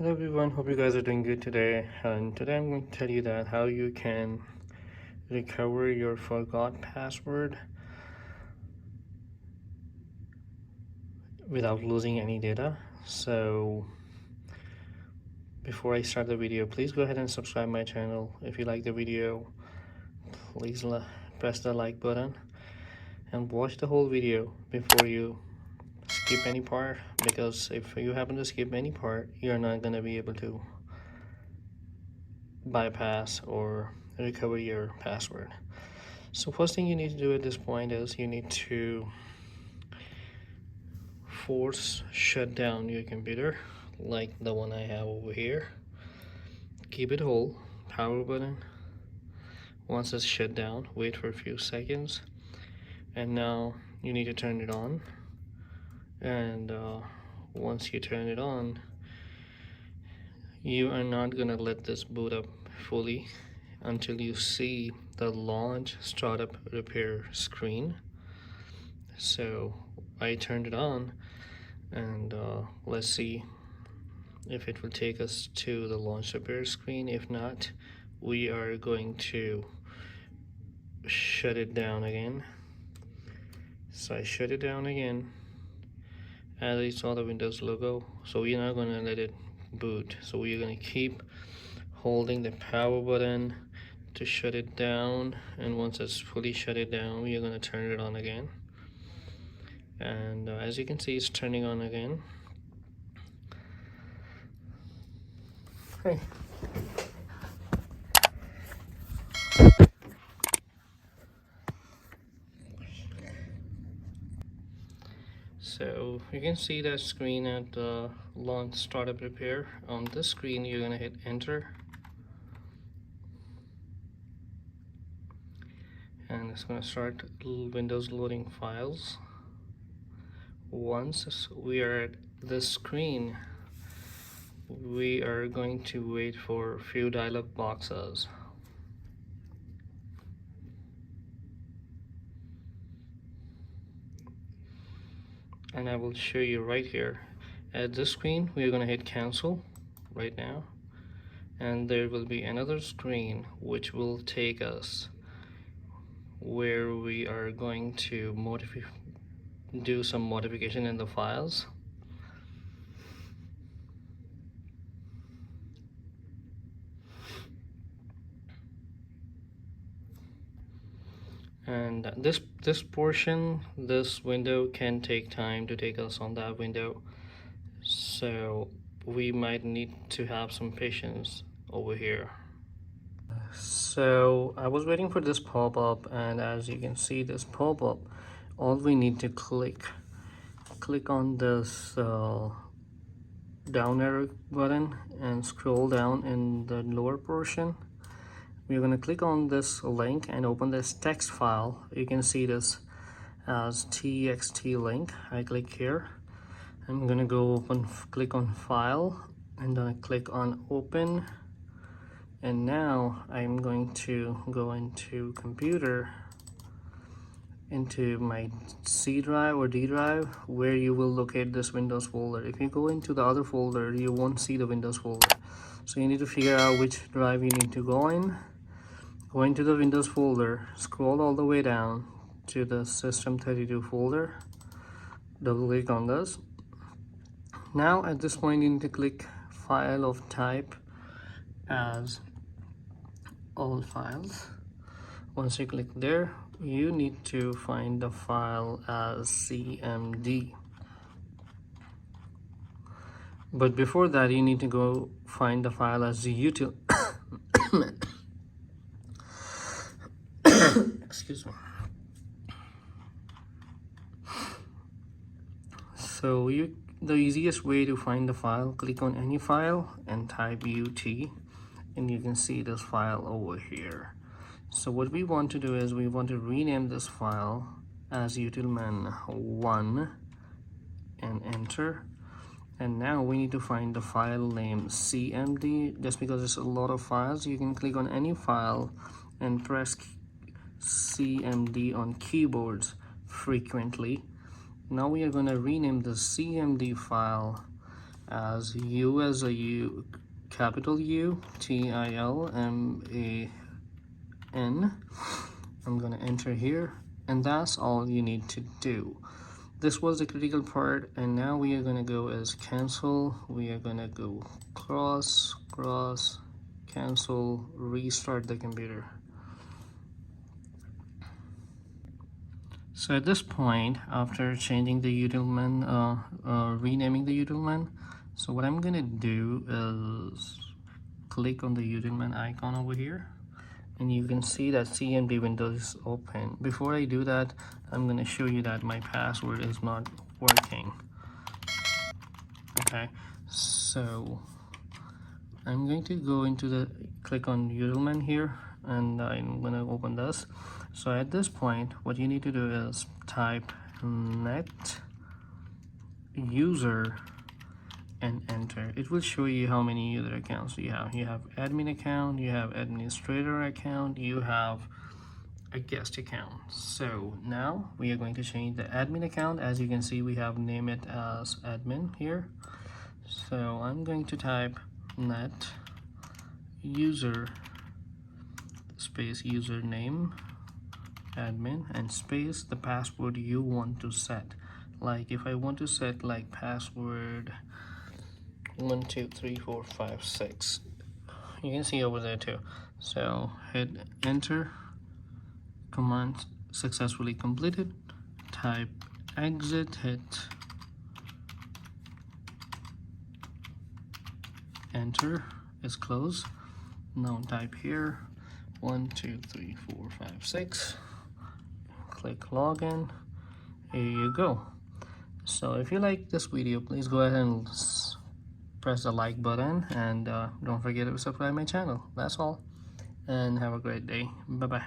Hello everyone, hope you guys are doing good today. And today I'm going to tell you that how you can recover your forgot password without losing any data. So before I start the video, please go ahead and subscribe my channel. If you like the video, please press the like button and watch the whole video before you skip any part, because if you happen to skip any part, you're not going to be able to bypass or recover your password. So first thing you need to do at this point is you need to force shut down your computer, like the one I have over here. Keep it whole, power button. Once it's shut down, wait for a few seconds, and now you need to turn it on. And once you turn it on, you are not gonna let this boot up fully until you see the launch startup repair screen. So I turned it on, and let's see if it will take us to the launch repair screen. If not, we are going to shut it down again. So I shut it down again, and I saw the Windows logo, so we're not going to let it boot. So we're going to keep holding the power button to shut it down, and once it's fully shut it down, we are going to turn it on again. And as you can see, it's turning on again. Hey. So you can see that screen at launch startup repair. On this screen, you're gonna hit enter, and it's gonna start Windows loading files. Once we are at this screen, we are going to wait for a few dialog boxes. And I will show you right here. At this screen, we are going to hit cancel right now, and there will be another screen which will take us where we are going to do some modification in the files. And this portion, this window can take time to take us on that window, so we might need to have some patience over here. So I was waiting for this pop-up, and as you can see this pop-up, all we need to click on this down arrow button and scroll down in the lower portion. We're going to click on this link and open this text file. You can see this as txt link. I click here. I'm going to go click on file, and then I click on open. And now I'm going to go into computer, into my C drive or D drive, where you will locate this Windows folder. If you go into the other folder, you won't see the Windows folder. So you need to figure out which drive you need to go in. Go into the Windows folder, scroll all the way down to the System32 folder, double click on this. Now at this point you need to click file of type as all files. Once you click there, you need to find the file as cmd. But before that, you need to go find the file as util excuse me. So the easiest way to find the file, click on any file and type ut, and you can see this file over here. So what we want to do is we want to rename this file as utilman1 and enter. And now we need to find the file name cmd. Just because it's a lot of files, you can click on any file and press cmd on keyboards frequently. Now we are going to rename the cmd file as U as a U, capital U, TILMAN. I'm gonna enter here, and that's all you need to do. This was the critical part, and now we are gonna go as cancel. We are gonna go cross, cancel, restart the computer. So at this point, after changing the utilman, renaming the utilman, so what I'm gonna do is click on the utilman icon over here, and you can see that CMD window is open. Before I do that, I'm gonna show you that my password is not working. Okay, so I'm going to go into the click on utilman here, and I'm gonna open this. So at this point, what you need to do is type net user and enter. It will show you how many user accounts you have. You have admin account, you have administrator account, you have a guest account. So now we are going to change the admin account. As you can see, we have named it as admin here. So I'm going to type net user space username admin and space the password you want to set. Like if I want to set like password 123456, you can see over there too. So hit enter, command successfully completed, type exit, hit enter, is closed. Now type here 123456, click login. Here you go. So if you like this video, please go ahead and press the like button, and don't forget to subscribe my channel. That's all, and have a great day. Bye bye.